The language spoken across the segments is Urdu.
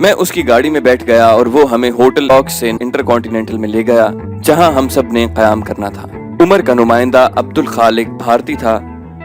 میں اس کی گاڑی میں بیٹھ گیا اور وہ ہمیں ہوٹل لاک سے انٹر کانٹیننٹل میں لے گیا جہاں ہم سب نے قیام کرنا تھا۔ عمر کا نمائندہ عبدالخالق بھارتی تھا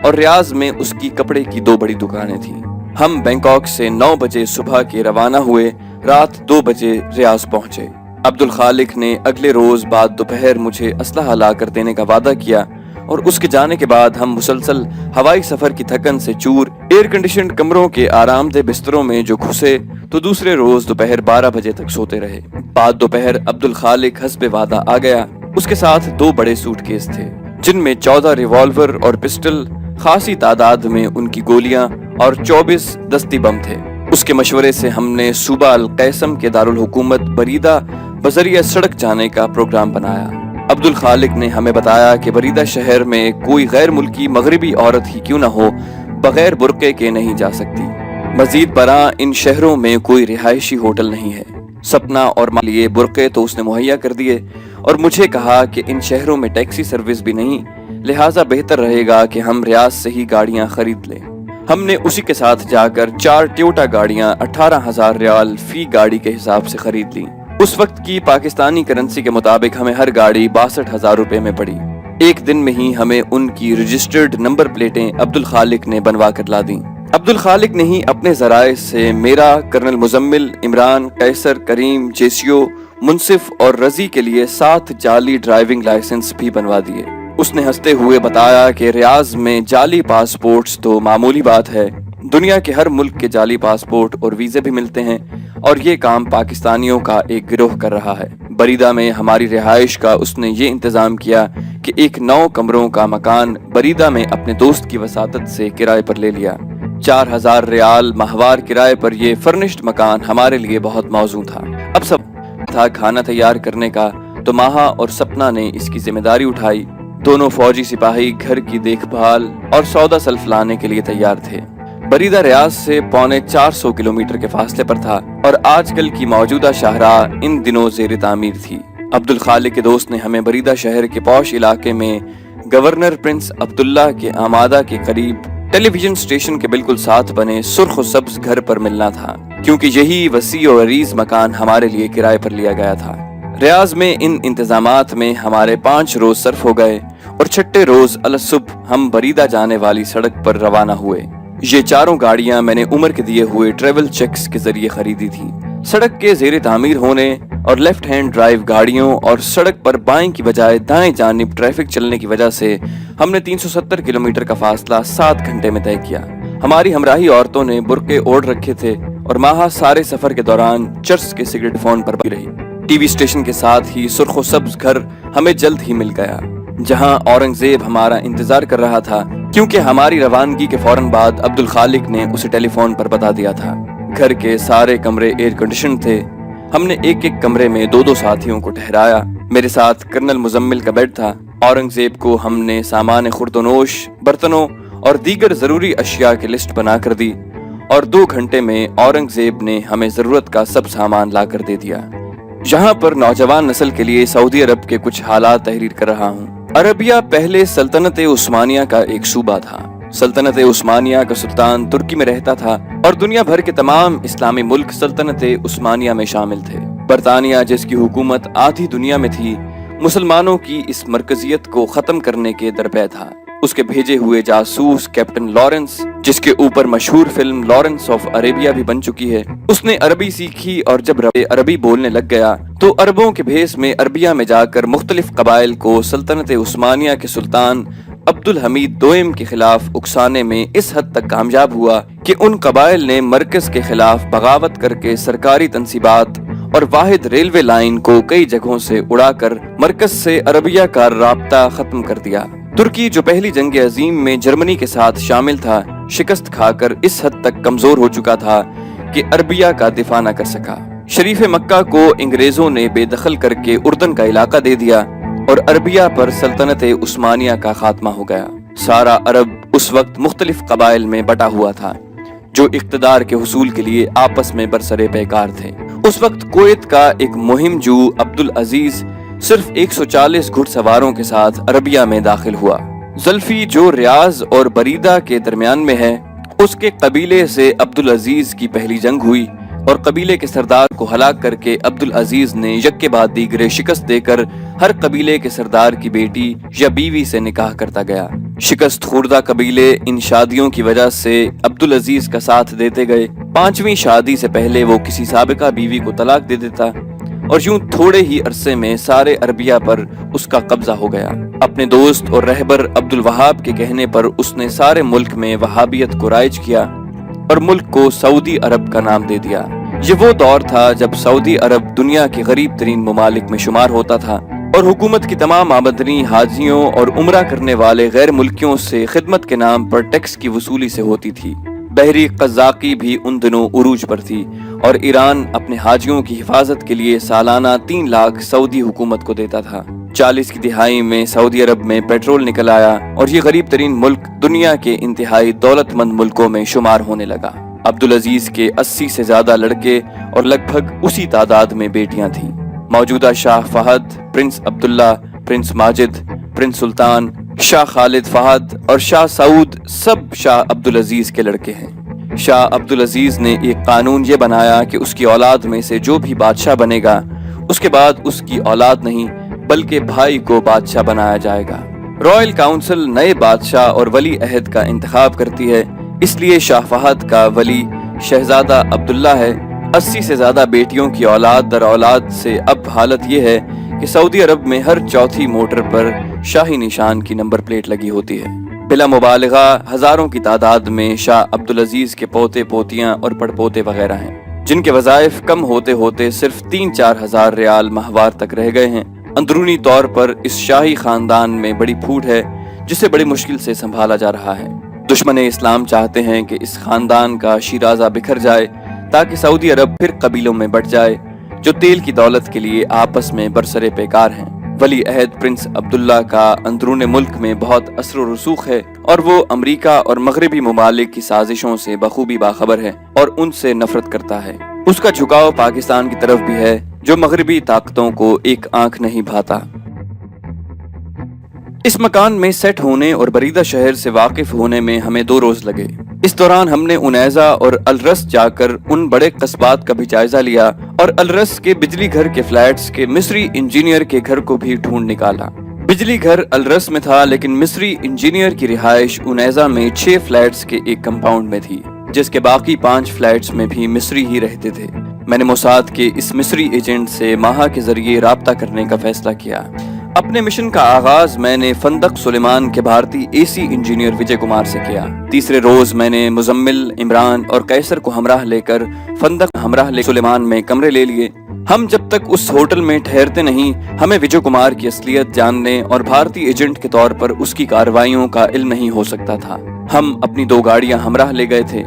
اور ریاض میں اس کی کپڑے کی 2 بڑی دکانیں تھیں۔ ہم بینکاک سے 9 بجے صبح کے روانہ ہوئے، رات 2 بجے ریاض پہنچے۔ عبدالخالق نے اگلے روز بعد دوپہر مجھے اسلحہ لا کر دینے کا وعدہ کیا اور اس کے جانے کے بعد ہم مسلسل ہوائی سفر کی تھکن سے چور ایئر کنڈیشنڈ کمروں کے آرام دہ بستروں میں جو گھسے تو دوسرے روز دوپہر 12 بجے تک سوتے رہے۔ بعد دوپہر عبدالخالق حسب وعدہ آ گیا۔ اس کے ساتھ 2 بڑے سوٹ کیس تھے جن میں 14 ریوالور اور پسٹل، خاصی تعداد میں ان کی گولیاں اور 24 دستی بم تھے۔ اس کے مشورے سے ہم نے صوبہ القیسم کے دارالحکومت بریدہ بذریعہ سڑک جانے کا پروگرام بنایا۔ عبدالخالق نے ہمیں بتایا کہ بریدہ شہر میں کوئی غیر ملکی مغربی عورت ہی کیوں نہ ہو بغیر برقعے کے نہیں جا سکتی۔ مزید برآں ان شہروں میں کوئی رہائشی ہوٹل نہیں ہے۔ سپنا اور لیے برقعے تو اس نے مہیا کر دیے اور مجھے کہا کہ ان شہروں میں ٹیکسی سروس بھی نہیں، لہٰذا بہتر رہے گا کہ ہم ریاض سے ہی گاڑیاں خرید لیں۔ ہم نے اسی کے ساتھ جا کر 4 ٹیوٹا گاڑیاں 18,000 ریال فی گاڑی کے حساب سے خرید لیں۔ اس وقت کی پاکستانی کرنسی کے مطابق ہمیں ہر گاڑی 62,000 روپے میں پڑی۔ ایک دن میں ہی ہمیں ان کی رجسٹرڈ نمبر پلیٹیں عبدالخالق نے بنوا کر لا دیں۔ عبدالخالق نے ہی اپنے ذرائع سے میرا، کرنل مزمل، عمران، قیصر، کریم، جیسیو، منصف اور رضی کے لیے 7 جعلی ڈرائیونگ لائسنس بھی بنوا دیے۔ اس نے ہنستے ہوئے بتایا کہ ریاض میں جعلی پاسپورٹس تو معمولی بات ہے، دنیا کے ہر ملک کے جعلی پاسپورٹ اور ویزے بھی ملتے ہیں اور یہ کام پاکستانیوں کا ایک گروہ کر رہا ہے۔ بریدہ میں ہماری رہائش کا اس نے یہ انتظام کیا کہ ایک 9 کمروں کا مکان بریدہ میں اپنے دوست کی وساطت سے کرائے پر لے لیا۔ 4,000 ریال ماہوار کرائے پر یہ فرنشڈ مکان ہمارے لیے بہت موزوں تھا۔ اب سب تھا کھانا تیار کرنے کا تو ماہا اور سپنا نے اس کی ذمہ داری اٹھائی۔ دونوں فوجی سپاہی گھر کی دیکھ بھال اور سودا سلف لانے کے لیے تیار تھے۔ بریدہ ریاض سے 450 کلومیٹر کے فاصلے پر تھا اور آج کل کی موجودہ شاہراہ ان دنوں زیر تعمیر تھی۔ عبدالخالق کے دوست نے ہمیں بریدہ شہر کے پوش علاقے میں گورنر پرنس عبداللہ کے آمادہ کے قریب ٹیلی ویژن اسٹیشن کے بالکل ساتھ بنے سرخ و سبز گھر پر ملنا تھا، کیونکہ یہی وسیع و عریض مکان ہمارے لیے کرائے پر لیا گیا تھا۔ ریاض میں ان انتظامات میں ہمارے 5 روز صرف ہو گئے اور 6 روز الصبح ہم بریدہ جانے والی سڑک پر روانہ ہوئے۔ یہ 4 گاڑیاں میں نے عمر کے دیے ہوئے ٹریول چیکس کے ذریعے خریدی تھی۔ سڑک کے زیر تعمیر ہونے اور لیفٹ ہینڈ ڈرائیو گاڑیوں اور سڑک پر بائیں کی بجائے دائیں جانب ٹریفک چلنے کی وجہ سے ہم نے 370 کلومیٹر کا فاصلہ 7 گھنٹے میں طے کیا۔ ہماری ہمراہی عورتوں نے برقعے اوڑھ رکھے تھے اور ماہا سارے سفر کے دوران چرس کے سگریٹ فون پر رہی۔ ٹی وی اسٹیشن کے ساتھ ہی سرخ و سبز گھر ہمیں جلد ہی مل گیا، جہاں اورنگزیب ہمارا انتظار کر رہا تھا، کیونکہ ہماری روانگی کے فوراً بعد عبدالخالق نے اسے ٹیلی فون پر بتا دیا تھا۔ گھر کے سارے کمرے ایئر کنڈیشن تھے۔ ہم نے ایک کمرے میں 2 ساتھیوں کو ٹھہرایا۔ میرے ساتھ کرنل مزمل کا بیڈ تھا۔ اورنگزیب کو ہم نے سامان خورد و نوش، برتنوں اور دیگر ضروری اشیاء کی لسٹ بنا کر دی اور 2 گھنٹے میں اورنگزیب نے ہمیں ضرورت کا سب سامان لا کر دے دیا۔ یہاں پر نوجوان نسل کے لیے سعودی عرب کے کچھ حالات تحریر کر رہا ہوں۔ عربیہ پہلے سلطنت عثمانیہ کا ایک صوبہ تھا۔ سلطنت عثمانیہ کا سلطان ترکی میں رہتا تھا اور دنیا بھر کے تمام اسلامی ملک سلطنت عثمانیہ میں شامل تھے۔ برطانیہ، جس کی حکومت آدھی دنیا میں تھی، مسلمانوں کی اس مرکزیت کو ختم کرنے کے درپے تھا۔ اس کے بھیجے ہوئے جاسوس کیپٹن لارنس، جس کے اوپر مشہور فلم لارنس آف عربیہ بھی بن چکی ہے، اس نے عربی سیکھی اور جب عربی بولنے لگ گیا تو عربوں کے بھیس میں عربیہ میں جا کر مختلف قبائل کو سلطنت عثمانیہ کے سلطان عبدالحمید دوئم کے خلاف اکسانے میں اس حد تک کامیاب ہوا کہ ان قبائل نے مرکز کے خلاف بغاوت کر کے سرکاری تنصیبات اور واحد ریلوے لائن کو کئی جگہوں سے اڑا کر مرکز سے عربیہ کا رابطہ ختم کر دیا۔ ترکی، جو پہلی جنگ عظیم میں جرمنی کے ساتھ شامل تھا، شکست کھا کر اس حد تک کمزور ہو چکا تھا کہ عربیہ کا دفاع نہ کر سکا۔ شریف مکہ کو انگریزوں نے بے دخل کر کے اردن کا علاقہ دے دیا اور عربیہ پر سلطنت عثمانیہ کا خاتمہ ہو گیا۔ سارا عرب اس وقت مختلف قبائل میں بٹا ہوا تھا جو اقتدار کے حصول کے لیے آپس میں برسرے پیکار تھے۔ اس وقت کویت کا ایک مہم جو عبدالعزیز صرف 140 گھڑ سواروں کے ساتھ عربیہ میں داخل ہوا۔ زلفی، جو ریاض اور بریدہ کے درمیان میں ہے، اس کے قبیلے سے عبدالعزیز کی پہلی جنگ ہوئی اور قبیلے کے سردار کو ہلاک کر کے عبدالعزیز نے یک کے بعد دیگرے شکست دے کر ہر قبیلے کے سردار کی بیٹی یا بیوی سے نکاح کرتا گیا۔ شکست خوردہ قبیلے ان شادیوں کی وجہ سے عبدالعزیز کا ساتھ دیتے گئے۔ 5ویں شادی سے پہلے وہ کسی سابقہ بیوی کو طلاق دے دیتا اور یوں تھوڑے ہی عرصے میں سارے عربیہ پر اس کا قبضہ ہو گیا۔ اپنے دوست اور رہبر عبدالوہاب کے کہنے پر اس نے سارے ملک میں وہابیت کو رائج کیا اور ملک کو سعودی عرب کا نام دے دیا۔ یہ وہ دور تھا جب سعودی عرب دنیا کے غریب ترین ممالک میں شمار ہوتا تھا اور حکومت کی تمام آمدنی حاجیوں اور عمرہ کرنے والے غیر ملکیوں سے خدمت کے نام پر ٹیکس کی وصولی سے ہوتی تھی۔ بحری قزاقی بھی ان دنوں عروج پر تھی اور ایران اپنے حاجیوں کی حفاظت کے لیے سالانہ 3 لاکھ سعودی حکومت کو دیتا تھا۔ 40 کی دہائی میں سعودی عرب میں پیٹرول نکل آیا اور یہ غریب ترین ملک دنیا کے انتہائی دولت مند ملکوں میں شمار ہونے لگا۔ عبدالعزیز کے 80 سے زیادہ لڑکے اور لگ بھگ اسی تعداد میں بیٹیاں تھیں۔ موجودہ شاہ فہد، پرنس عبداللہ، پرنس ماجد، پرنس سلطان، شاہ خالد فہد اور شاہ سعود سب شاہ عبدالعزیز کے لڑکے ہیں۔ شاہ عبدالعزیز نے ایک قانون یہ بنایا کہ اس کی اولاد میں سے جو بھی بادشاہ بنے گا اس کے بعد اس کی اولاد نہیں بلکہ بھائی کو بادشاہ بنایا جائے گا۔ رائل کاؤنسل نئے بادشاہ اور ولی عہد کا انتخاب کرتی ہے، اس لیے شاہ فہد کا ولی شہزادہ عبداللہ ہے۔ 80 سے زیادہ بیٹیوں کی اولاد در اولاد سے اب حالت یہ ہے کہ سعودی عرب میں ہر چوتھی موٹر پر شاہی نشان کی نمبر پلیٹ لگی ہوتی ہے۔ بلا مبالغہ ہزاروں کی تعداد میں شاہ عبدالعزیز کے پوتے پوتیاں اور پڑپوتے وغیرہ ہیں جن کے وظائف کم ہوتے ہوتے صرف 3-4 ہزار ریال ماہوار تک رہ گئے ہیں۔ اندرونی طور پر اس شاہی خاندان میں بڑی پھوٹ ہے جسے بڑی مشکل سے سنبھالا جا رہا ہے۔ دشمن اسلام چاہتے ہیں کہ اس خاندان کا شیرازہ بکھر جائے تاکہ سعودی عرب پھر قبیلوں میں بٹ جائے جو تیل کی دولت کے لیے آپس میں برسرے پیکار ہیں۔ ولی عہد پرنس عبداللہ کا اندرون ملک میں بہت اثر و رسوخ ہے اور وہ امریکہ اور مغربی ممالک کی سازشوں سے بخوبی باخبر ہے اور ان سے نفرت کرتا ہے۔ اس کا جھکاؤ پاکستان کی طرف بھی ہے جو مغربی طاقتوں کو ایک آنکھ نہیں بھاتا۔ اس مکان میں سیٹ ہونے اور بریدہ شہر سے واقف ہونے میں ہمیں 2 روز لگے۔ اس دوران ہم نے انیزہ اور الرس جا کر ان بڑے قصبات کا بھی جائزہ لیا اور الرس کے بجلی گھر کے فلیٹس کے مصری انجینئر کے گھر کو بھی ڈھونڈ نکالا۔ بجلی گھر الرس میں تھا لیکن مصری انجینئر کی رہائش انیزہ میں 6 فلیٹس کے ایک کمپاؤنڈ میں تھی جس کے باقی 5 فلیٹس میں بھی مصری ہی رہتے تھے۔ میں نے موساد کے اس مصری ایجنٹ سے ماہا کے ذریعے رابطہ کرنے کا فیصلہ کیا۔ اپنے مشن کا آغاز میں نے فندق سلیمان کے بھارتی AC انجینئر وجے کمار سے کیا۔ تیسرے روز میں نے مزمل، عمران اور قیصر کو ہمراہ لے کر فندق سلیمان میں کمرے لے لیے۔ ہم جب تک اس ہوٹل میں ٹھہرتے نہیں ہمیں وجے کمار کی اصلیت جاننے اور بھارتی ایجنٹ کے طور پر اس کی کارروائیوں کا علم نہیں ہو سکتا تھا۔ ہم اپنی 2 گاڑیاں ہمراہ لے گئے تھے۔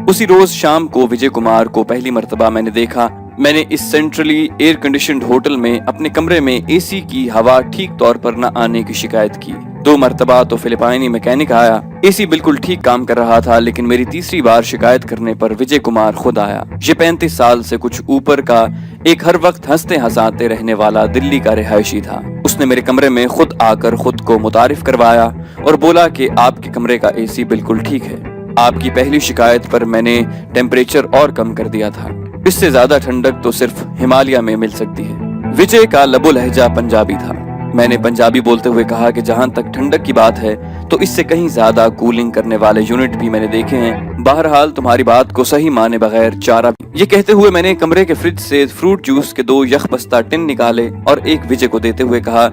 اسی روز شام کو وجے کمار کو پہلی مرتبہ میں نے دیکھا۔ میں نے اس سینٹرلی ایئر کنڈیشنڈ ہوٹل میں اپنے کمرے میں AC کی ہوا ٹھیک طور پر نہ آنے کی شکایت کی۔ 2 مرتبہ تو فلپائنی میکینک آیا، AC بالکل ٹھیک کام کر رہا تھا، لیکن میری تیسری بار شکایت کرنے پر وجے کمار خود آیا۔ یہ 35 سال سے کچھ اوپر کا ایک ہر وقت ہنستے ہنساتے رہنے والا دلی کا رہائشی تھا۔ اس نے میرے کمرے میں خود آ کر خود کو متعارف کروایا اور بولا کہ آپ کے کمرے کا AC بالکل ٹھیک ہے۔ آپ کی پہلی شکایت پر میں نے ٹیمپریچر اور کم کر دیا تھا۔ اس سے زیادہ ٹھنڈک تو صرف ہمالیہ میں مل سکتی ہے۔ وجے کا لب و لہجہ پنجابی تھا۔ میں نے پنجابی بولتے ہوئے کہا کہ جہاں تک ٹھنڈک کی بات ہے تو اس سے کہیں زیادہ کولنگ کرنے والے یونٹ بھی میں نے دیکھے ہیں۔ بہرحال تمہاری بات کو صحیح مانے بغیر چارہ بھی۔ یہ کہتے ہوئے میں نے کمرے کے فریج سے فروٹ جوس کے 2 یخ بستہ ٹن نکالے اور ایک وجے کو دیتے ہوئے کہا،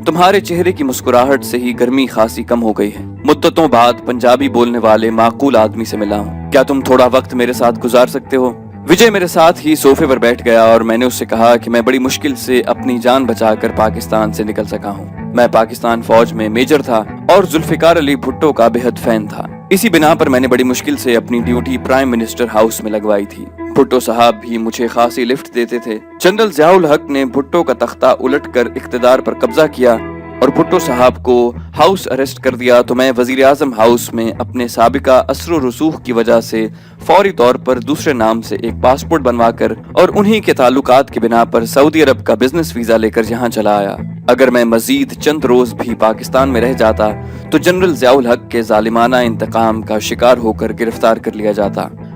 تمہارے چہرے کی مسکراہٹ سے ہی گرمی خاصی کم ہو گئی ہے۔ مدتوں بعد پنجابی بولنے والے معقول آدمی سے ملا ہوں، کیا تم تھوڑا وقت میرے ساتھ گزار سکتے ہو؟ وجے میرے ساتھ ہی صوفے پر بیٹھ گیا اور میں نے اس سے کہا کہ میں بڑی مشکل سے اپنی جان بچا کر پاکستان سے نکل سکا ہوں۔ میں پاکستان فوج میں میجر تھا اور ذوالفقار علی بھٹو کا بےحد فین تھا۔ اسی بنا پر میں نے بڑی مشکل سے اپنی ڈیوٹی پرائم منسٹر ہاؤس میں لگوائی تھی۔ بھٹو صاحب بھی مجھے خاصی لفٹ دیتے تھے۔ جنرل ضیاء الحق نے بھٹو کا تختہ الٹ کر اقتدار پر قبضہ کیا اور بھٹو صاحب کو ہاؤس اریسٹ کر دیا تو میں وزیر اعظم ہاؤس میں اپنے سابقہ اثر و رسوخ کی وجہ سے فوری طور پر دوسرے نام سے ایک پاسپورٹ بنوا کر اور انہی کے تعلقات کی بنا پر سعودی عرب کا بزنس ویزا لے کر یہاں چلا آیا۔ اگر میں مزید چند روز بھی پاکستان میں رہ جاتا تو جنرل ضیاء الحق کے ظالمانہ انتقام کا شکار ہو کر گرفتار کر لیا جاتا۔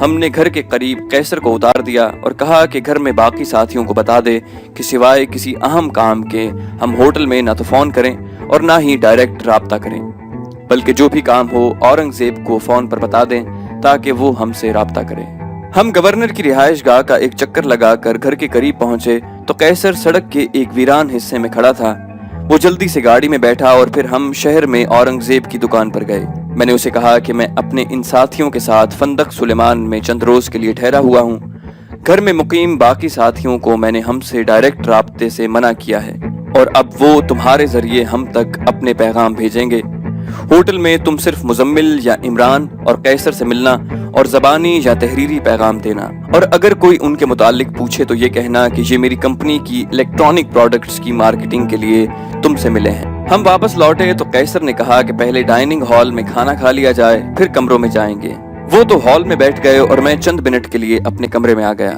ہم نے گھر کے قریب قیصر کو اتار دیا اور کہا کہ گھر میں باقی ساتھیوں کو بتا دے کہ سوائے کسی اہم کام کے ہم ہوٹل میں نہ تو فون کریں اور نہ ہی ڈائریکٹ رابطہ کریں، بلکہ جو بھی کام ہو اورنگزیب کو فون پر بتا دیں تاکہ وہ ہم سے رابطہ کرے۔ ہم گورنر کی رہائش گاہ کا ایک چکر لگا کر گھر کے قریب پہنچے تو قیصر سڑک کے ایک ویران حصے میں کھڑا تھا۔ وہ جلدی سے گاڑی میں بیٹھا اور پھر ہم شہر میں اورنگزیب کی دکان پر گئے۔ میں نے اسے کہا کہ میں اپنے ان ساتھیوں کے ساتھ فندق سلیمان میں چند روز کے لیے ٹھہرا ہوا ہوں۔ گھر میں مقیم باقی ساتھیوں کو میں نے ہم سے ڈائریکٹ رابطے سے منع کیا ہے اور اب وہ تمہارے ذریعے ہم تک اپنے پیغام بھیجیں گے۔ ہوٹل میں تم صرف مزمل یا عمران اور قیصر سے ملنا اور زبانی یا تحریری پیغام دینا، اور اگر کوئی ان کے متعلق پوچھے تو یہ کہنا کہ یہ میری کمپنی کی الیکٹرانک پروڈکٹس کی مارکیٹنگ کے لیے تم سے ملے ہیں۔ ہم واپس لوٹے تو قیصر نے کہا کہ پہلے ڈائننگ ہال میں کھانا کھا لیا جائے، پھر کمروں میں جائیں گے۔ وہ تو ہال میں بیٹھ گئے اور میں چند منٹ کے لیے اپنے کمرے میں آ گیا۔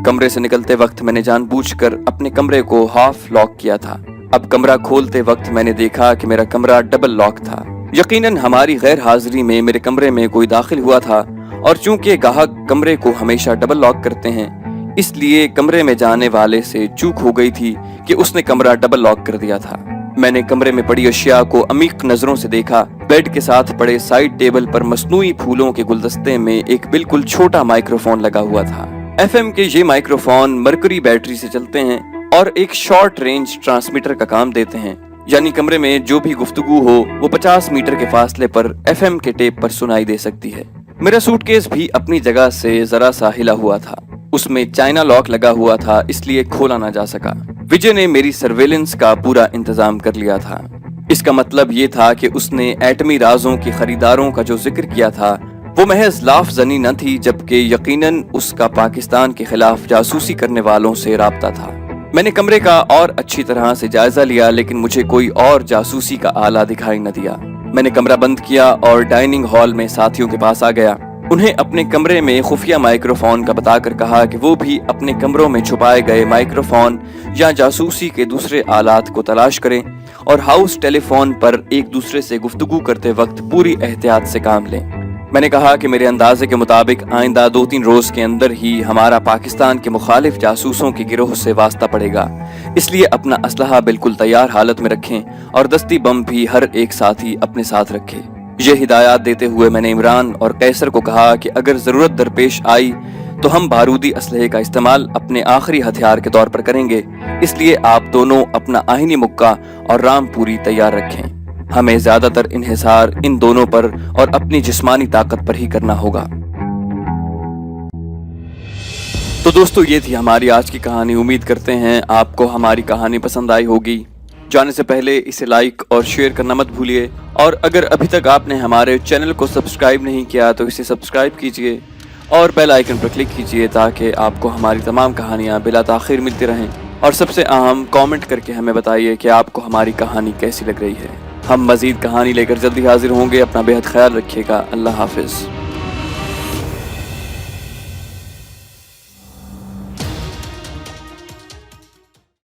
کمرے سے نکلتے وقت میں نے جان بوجھ کر اپنے کمرے کو ہاف لاک کیا تھا۔ اب کمرہ کھولتے وقت میں نے دیکھا کہ میرا کمرہ ڈبل لاک تھا۔ یقیناً ہماری غیر حاضری میں میرے کمرے میں کوئی داخل ہوا تھا، اور چونکہ گاہک کمرے کو ہمیشہ ڈبل لاک کرتے ہیں اس لیے کمرے میں جانے والے سے چوک ہو گئی تھی کہ اس نے کمرہ ڈبل لاک کر دیا تھا۔ میں نے کمرے میں پڑی اشیاء کو عمیق نظروں سے دیکھا۔ بیڈ کے ساتھ پڑے سائیڈ ٹیبل پر مصنوعی پھولوں کے گلدستے میں ایک بالکل چھوٹا مائکرو فون لگا ہوا تھا۔ FM کے یہ مائکرو فون مرکری بیٹری سے چلتے ہیں اور ایک شارٹ رینج ٹرانسمیٹر کا کام دیتے ہیں، یعنی کمرے میں جو بھی گفتگو ہو وہ 50 میٹر کے فاصلے پر FM کے ٹیپ پر سنائی دے سکتی ہے۔ میرا سوٹ کیس بھی اپنی جگہ سے ذرا سا ہلا ہوا تھا۔ اس میں چائنا لاک لگا ہوا تھا، اس لیے کھولا نہ جا سکا۔ وجے نے میری سرویلنس کا پورا انتظام کر لیا تھا۔ اس کا مطلب یہ تھا کہ اس نے ایٹمی رازوں کے خریداروں کا جو ذکر کیا تھا وہ محض لاف زنی نہ تھی، جبکہ یقیناً اس کا پاکستان کے خلاف جاسوسی کرنے والوں سے رابطہ تھا۔ میں نے کمرے کا اور اچھی طرح سے جائزہ لیا، لیکن مجھے کوئی اور جاسوسی کا آلہ دکھائی نہ دیا۔ میں نے کمرہ بند کیا اور ڈائننگ ہال میں ساتھیوں کے پاس آ گیا۔ انہیں اپنے کمرے میں خفیہ مائکرو فون کا بتا کر کہا کہ وہ بھی اپنے کمروں میں چھپائے گئے مائکرو فون یا جاسوسی کے دوسرے آلات کو تلاش کریں اور ہاؤس ٹیلی فون پر ایک دوسرے سے گفتگو کرتے وقت پوری احتیاط سے کام لیں۔ میں نے کہا کہ میرے اندازے کے مطابق آئندہ 2-3 روز کے اندر ہی ہمارا پاکستان کے مخالف جاسوسوں کے گروہ سے واسطہ پڑے گا، اس لیے اپنا اسلحہ بالکل تیار حالت میں رکھیں اور دستی بم بھی ہر ایک ساتھی اپنے ساتھ رکھے۔ یہ ہدایات دیتے ہوئے میں نے عمران اور قیصر کو کہا کہ اگر ضرورت درپیش آئی تو ہم بارودی اسلحے کا استعمال اپنے آخری ہتھیار کے طور پر کریں گے، اس لیے آپ دونوں اپنا آہنی مکہ اور رام پوری تیار رکھیں۔ ہمیں زیادہ تر انحصار ان دونوں پر اور اپنی جسمانی طاقت پر ہی کرنا ہوگا۔ تو دوستو، یہ تھی ہماری آج کی کہانی۔ امید کرتے ہیں آپ کو ہماری کہانی پسند آئی ہوگی۔ جانے سے پہلے اسے لائک اور شیئر کرنا مت بھولیے، اور اگر ابھی تک آپ نے ہمارے چینل کو سبسکرائب نہیں کیا تو اسے سبسکرائب کیجئے اور بیل آئیکن پر کلک کیجئے تاکہ آپ کو ہماری تمام کہانیاں بلا تاخیر ملتی رہیں، اور سب سے اہم کامنٹ کر کے ہمیں بتائیے کہ آپ کو ہماری کہانی کیسی لگ رہی ہے۔ ہم مزید کہانی لے کر جلدی حاضر ہوں گے۔ اپنا بے حد خیال رکھیے گا۔ اللہ حافظ۔